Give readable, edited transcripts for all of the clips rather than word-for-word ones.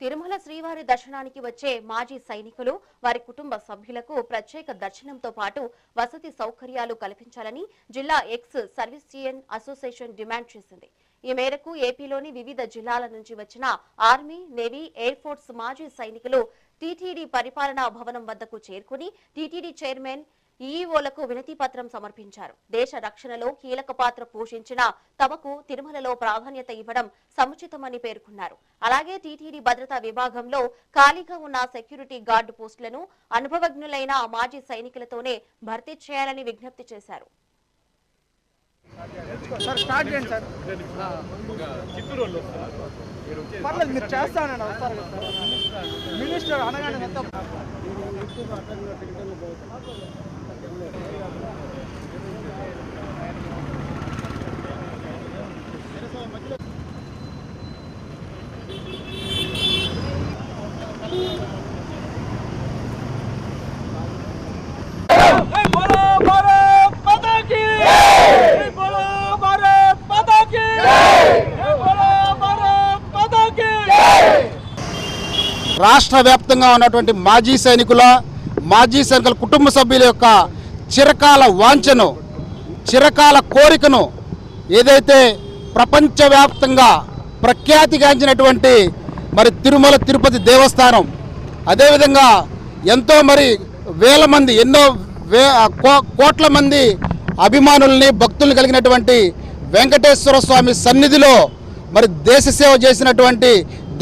తిరుమల శ్రీవారి దర్శనానికి వచ్చే మాజీ సైనికులు వారి కుటుంబ సభ్యులకు ప్రత్యేక దర్శనంతో పాటు వసతి సౌకర్యాలు కల్పించాలని జిల్లా ఎక్స్ సర్వీసియన్ అసోసియేషన్ డిమాండ్ చేసింది. ఈ మేరకు ఏపీలోని వివిధ జిల్లాల నుంచి వచ్చిన ఆర్మీ, నేవీ, ఎయిర్ ఫోర్స్ మాజీ సైనికులు టీటీడీ పరిపాలనా భవనం వద్దకు చేరుకుని టీటీడీ చైర్మన్, ఈఈఓలకు వినతి పత్రం సమర్పించారు. దేశ రక్షణలో కీలక పాత్ర పోషించిన తమకు తిరుమలలో ప్రాధాన్యత ఇవ్వడం సముచితమని పేర్కొన్నారు. అలాగే టీటీడీ భద్రతా విభాగంలో ఖాళీగా ఉన్న సెక్యూరిటీ గార్డు పోస్టులను అనుభవజ్ఞులైన మాజీ సైనికులతోనే భర్తీ చేయాలని విజ్ఞప్తి చేశారు. రాష్ట్ర వ్యాప్తంగా ఉన్నటువంటి మాజీ సైనికుల కుటుంబ సభ్యుల యొక్క చిరకాల వాంఛను, చిరకాల కోరికను ఏదైతే ప్రపంచవ్యాప్తంగా ప్రఖ్యాతిగాంచినటువంటి మరి తిరుమల తిరుపతి దేవస్థానం, అదేవిధంగా ఎంతో వేల మంది, కోట్ల మంది అభిమానుల్ని, భక్తుల్ని కలిగినటువంటి వెంకటేశ్వర స్వామి సన్నిధిలో దేశ సేవ చేసినటువంటి,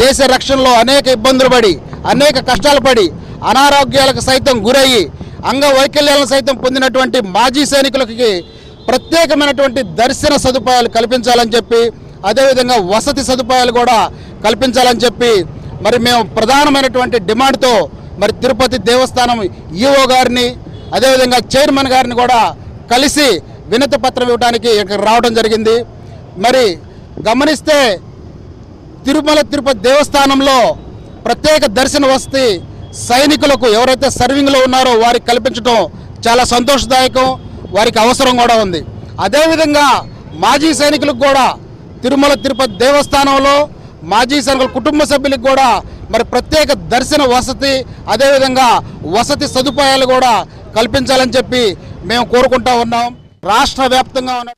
దేశ రక్షణలో అనేక ఇబ్బందులు పడి, అనేక కష్టాలు పడి, అనారోగ్యాలకు సైతం గురయ్యి, అంగవైకల్యాలను సైతం పొందినటువంటి మాజీ సైనికులకి ప్రత్యేకమైనటువంటి దర్శన సదుపాయాలు కల్పించాలని చెప్పి, అదేవిధంగా వసతి సదుపాయాలు కూడా కల్పించాలని చెప్పి మేము ప్రధానమైనటువంటి డిమాండ్తో తిరుపతి దేవస్థానం ఈఓ గారిని, అదేవిధంగా చైర్మన్ గారిని కూడా కలిసి వినతి పత్రం ఇవ్వడానికి ఇక్కడ రావడం జరిగింది. గమనిస్తే తిరుమల తిరుపతి దేవస్థానంలో ప్రత్యేక దర్శన వసతి సైనికులకు ఎవరైతే సర్వింగ్లో ఉన్నారో వారికి కల్పించడం చాలా సంతోషదాయకం, వారికి అవసరం కూడా ఉంది. అదేవిధంగా మాజీ సైనికులకు కూడా తిరుమల తిరుపతి దేవస్థానంలో మాజీ సైనికుల కుటుంబ సభ్యులకు కూడా ప్రత్యేక దర్శన వసతి, అదేవిధంగా వసతి సదుపాయాలు కూడా కల్పించాలని చెప్పి మేము కోరుకుంటా ఉన్నాం. రాష్ట్ర వ్యాప్తంగా ఉన్న